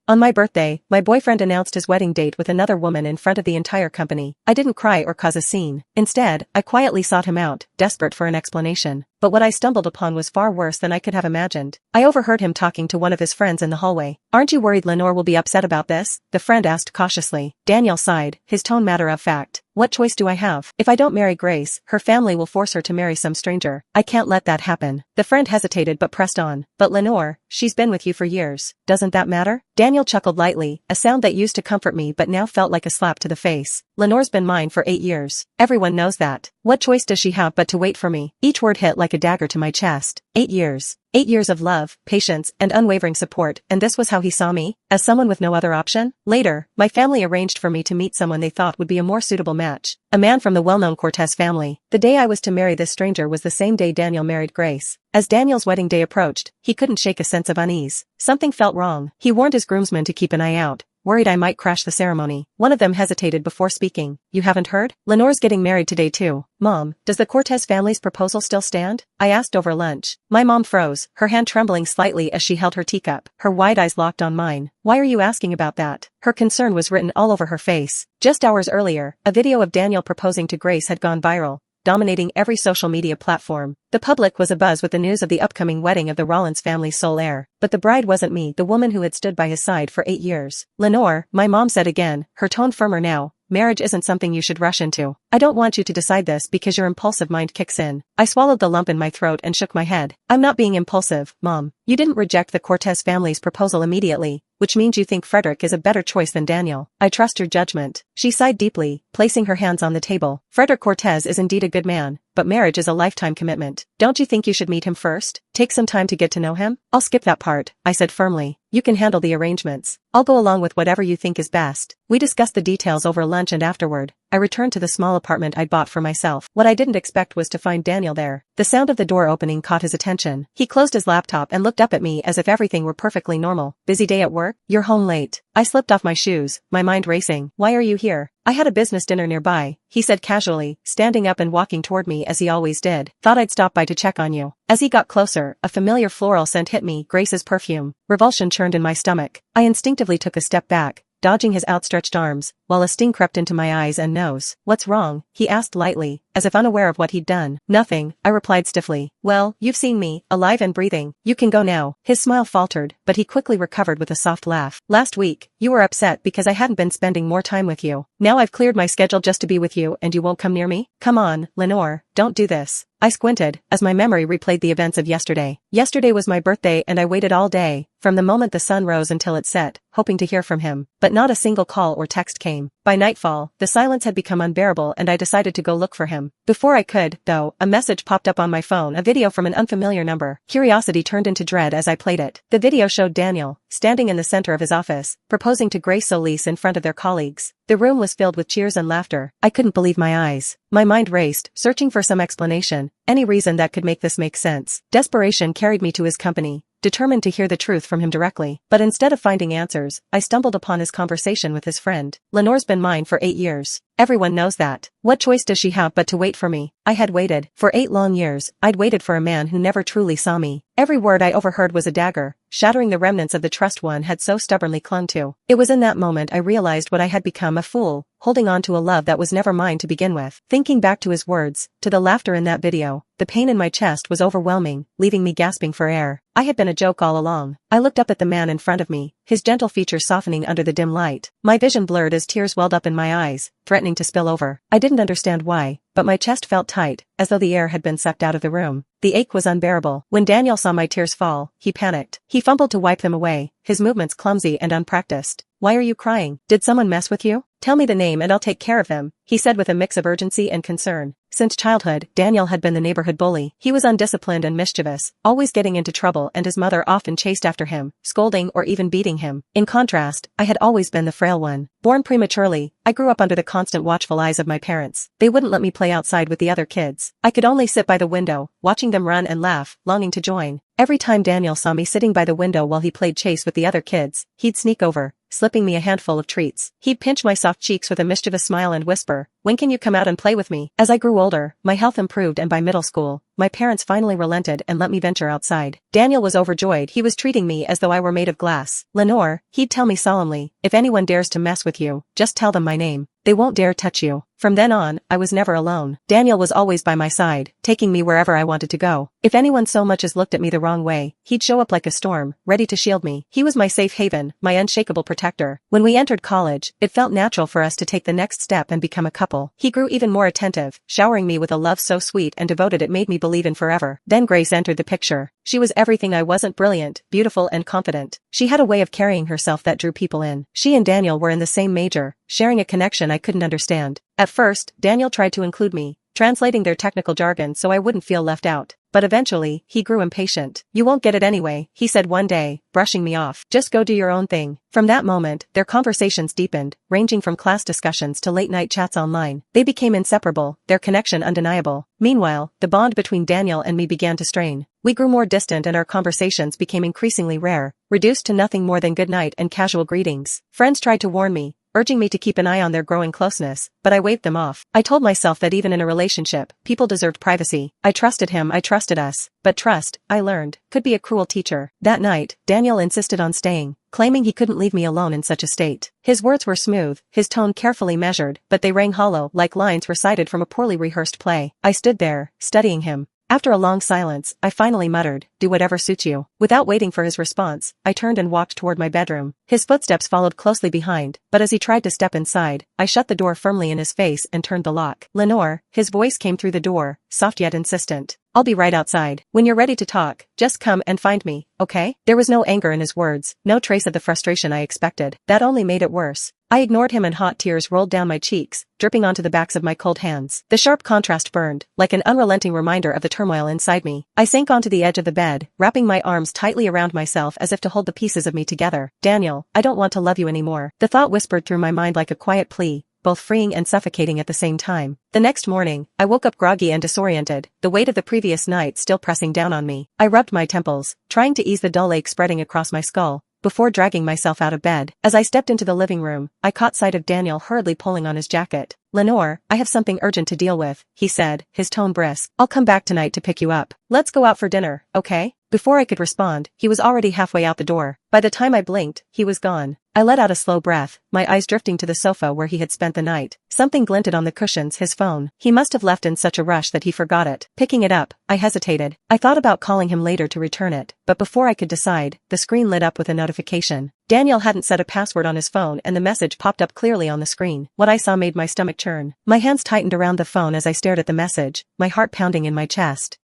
On my birthday, my boyfriend announced his wedding date with another woman in front of the entire company. I didn't cry or cause a scene. Instead, I quietly sought him out, desperate for an explanation. But what I stumbled upon was far worse than I could have imagined. I overheard him talking to one of his friends in the hallway. "Aren't you worried Lenore will be upset about this?" the friend asked cautiously. Daniel sighed, his tone matter of fact. "What choice do I have? If I don't marry Grace, her family will force her to marry some stranger. I can't let that happen." The friend hesitated but pressed on. "But Lenore, she's been with you for years. Doesn't that matter?" Daniel chuckled lightly, a sound that used to comfort me but now felt like a slap to the face. "Lenore's been mine for 8 years. Everyone knows that. What choice does she have but to wait for me?" Each word hit like a dagger to my chest. 8 years. 8 years of love, patience, and unwavering support, and this was how he saw me? As someone with no other option? Later, my family arranged for me to meet someone they thought would be a more suitable match. A man from the well-known Cortez family. The day I was to marry this stranger was the same day Daniel married Grace. As Daniel's wedding day approached, he couldn't shake a sense of unease. Something felt wrong. He warned his groomsmen to keep an eye out, worried I might crash the ceremony. One of them hesitated before speaking. "You haven't heard? Lenore's getting married today too." "Mom, does the Cortez family's proposal still stand?" I asked over lunch. My mom froze, her hand trembling slightly as she held her teacup, her wide eyes locked on mine. "Why are you asking about that?" Her concern was written all over her face. Just hours earlier, a video of Daniel proposing to Grace had gone viral, dominating every social media platform. The public was abuzz with the news of the upcoming wedding of the Rollins family's sole heir. But the bride wasn't me, the woman who had stood by his side for 8 years. "Lenore," my mom said again, her tone firmer now, "marriage isn't something you should rush into. I don't want you to decide this because your impulsive mind kicks in." I swallowed the lump in my throat and shook my head. "I'm not being impulsive, Mom. You didn't reject the Cortez family's proposal immediately, which means you think Frederick is a better choice than Daniel. I trust your judgment." She sighed deeply, placing her hands on the table. "Frederick Cortez is indeed a good man, but marriage is a lifetime commitment. Don't you think you should meet him first? Take some time to get to know him?" "I'll skip that part," I said firmly. "You can handle the arrangements. I'll go along with whatever you think is best." We discussed the details over lunch and afterward. I returned to the small apartment I'd bought for myself. What I didn't expect was to find Daniel there. The sound of the door opening caught his attention. He closed his laptop and looked up at me as if everything were perfectly normal. "Busy day at work? You're home late." I slipped off my shoes, my mind racing. "Why are you here?" "I had a business dinner nearby," he said casually, standing up and walking toward me as he always did. "Thought I'd stop by to check on you." As he got closer, a familiar floral scent hit me, Grace's perfume. Revulsion churned in my stomach. I instinctively took a step back, dodging his outstretched arms, while a sting crept into my eyes and nose. "What's wrong?" he asked lightly, as if unaware of what he'd done. "Nothing," I replied stiffly. "Well, you've seen me, alive and breathing. You can go now." His smile faltered, but he quickly recovered with a soft laugh. "Last week, you were upset because I hadn't been spending more time with you. Now I've cleared my schedule just to be with you and you won't come near me? Come on, Lenore, don't do this." I squinted, as my memory replayed the events of yesterday. Yesterday was my birthday and I waited all day, from the moment the sun rose until it set, hoping to hear from him. But not a single call or text came. By nightfall, the silence had become unbearable and I decided to go look for him. Before I could, though, a message popped up on my phone, a video from an unfamiliar number. Curiosity turned into dread as I played it. The video showed Daniel, standing in the center of his office, proposing to Grace Solis in front of their colleagues. The room was filled with cheers and laughter. I couldn't believe my eyes. My mind raced, searching for some explanation, any reason that could make this make sense. Desperation carried me to his company, determined to hear the truth from him directly. But instead of finding answers, I stumbled upon his conversation with his friend. "Lenore's been mine for 8 years. Everyone knows that. What choice does she have but to wait for me?" I had waited. For 8 long years, I'd waited for a man who never truly saw me. Every word I overheard was a dagger, shattering the remnants of the trust one had so stubbornly clung to. It was in that moment I realized what I had become, a fool, holding on to a love that was never mine to begin with. Thinking back to his words, to the laughter in that video, the pain in my chest was overwhelming, leaving me gasping for air. I had been a joke all along. I looked up at the man in front of me, his gentle features softening under the dim light. My vision blurred as tears welled up in my eyes, threatening to spill over. I didn't understand why, but my chest felt tight, as though the air had been sucked out of the room. The ache was unbearable. When Daniel saw my tears fall, he panicked. He fumbled to wipe them away, his movements clumsy and unpracticed. "Why are you crying? Did someone mess with you? Tell me the name and I'll take care of him," he said with a mix of urgency and concern. Since childhood, Daniel had been the neighborhood bully. He was undisciplined and mischievous, always getting into trouble, and his mother often chased after him, scolding or even beating him. In contrast, I had always been the frail one. Born prematurely, I grew up under the constant watchful eyes of my parents. They wouldn't let me play outside with the other kids. I could only sit by the window, watching them run and laugh, longing to join. Every time Daniel saw me sitting by the window while he played chase with the other kids, he'd sneak over, slipping me a handful of treats. He'd pinch my soft cheeks with a mischievous smile and whisper, "When can you come out and play with me?" As I grew older, my health improved, and by middle school, my parents finally relented and let me venture outside. Daniel was overjoyed. He was treating me as though I were made of glass. "Lenore," he'd tell me solemnly, "if anyone dares to mess with you, just tell them my name. They won't dare touch you." From then on, I was never alone. Daniel was always by my side, taking me wherever I wanted to go. If anyone so much as looked at me the wrong way, he'd show up like a storm, ready to shield me. He was my safe haven, my unshakable protector. When we entered college, it felt natural for us to take the next step and become a couple. He grew even more attentive, showering me with a love so sweet and devoted it made me believe in forever. Then Grace entered the picture. She was everything I wasn't: brilliant, beautiful, and confident. She had a way of carrying herself that drew people in. She and Daniel were in the same major, sharing a connection I couldn't understand. At first, Daniel tried to include me, translating their technical jargon so I wouldn't feel left out. But eventually, he grew impatient. "You won't get it anyway," he said one day, brushing me off. "Just go do your own thing." From that moment, their conversations deepened, ranging from class discussions to late-night chats online. They became inseparable, their connection undeniable. Meanwhile, the bond between Daniel and me began to strain. We grew more distant and our conversations became increasingly rare, reduced to nothing more than good night and casual greetings. Friends tried to warn me, urging me to keep an eye on their growing closeness, but I waved them off. I told myself that even in a relationship, people deserved privacy. I trusted him, I trusted us. But trust, I learned, could be a cruel teacher. That night, Daniel insisted on staying, claiming he couldn't leave me alone in such a state. His words were smooth, his tone carefully measured, but they rang hollow, like lines recited from a poorly rehearsed play. I stood there, studying him. After a long silence, I finally muttered, "Do whatever suits you." Without waiting for his response, I turned and walked toward my bedroom. His footsteps followed closely behind, but as he tried to step inside, I shut the door firmly in his face and turned the lock. "Lenore," his voice came through the door, soft yet insistent. "I'll be right outside. When you're ready to talk, just come and find me, okay?" There was no anger in his words, no trace of the frustration I expected. That only made it worse. I ignored him and hot tears rolled down my cheeks, dripping onto the backs of my cold hands. The sharp contrast burned, like an unrelenting reminder of the turmoil inside me. I sank onto the edge of the bed, wrapping my arms tightly around myself as if to hold the pieces of me together. "Daniel, I don't want to love you anymore." The thought whispered through my mind like a quiet plea, both freeing and suffocating at the same time. The next morning, I woke up groggy and disoriented, the weight of the previous night still pressing down on me. I rubbed my temples, trying to ease the dull ache spreading across my skull, before dragging myself out of bed. As I stepped into the living room, I caught sight of Daniel hurriedly pulling on his jacket. "Lenore, I have something urgent to deal with," he said, his tone brisk. "I'll come back tonight to pick you up. Let's go out for dinner, okay?" Before I could respond, he was already halfway out the door. By the time I blinked, he was gone. I let out a slow breath, my eyes drifting to the sofa where he had spent the night. Something glinted on the cushions: his phone. He must have left in such a rush that he forgot it. Picking it up, I hesitated. I thought about calling him later to return it, but before I could decide, the screen lit up with a notification. Daniel hadn't set a password on his phone and the message popped up clearly on the screen. What I saw made my stomach churn. My hands tightened around the phone as I stared at the message, my heart pounding in my chest.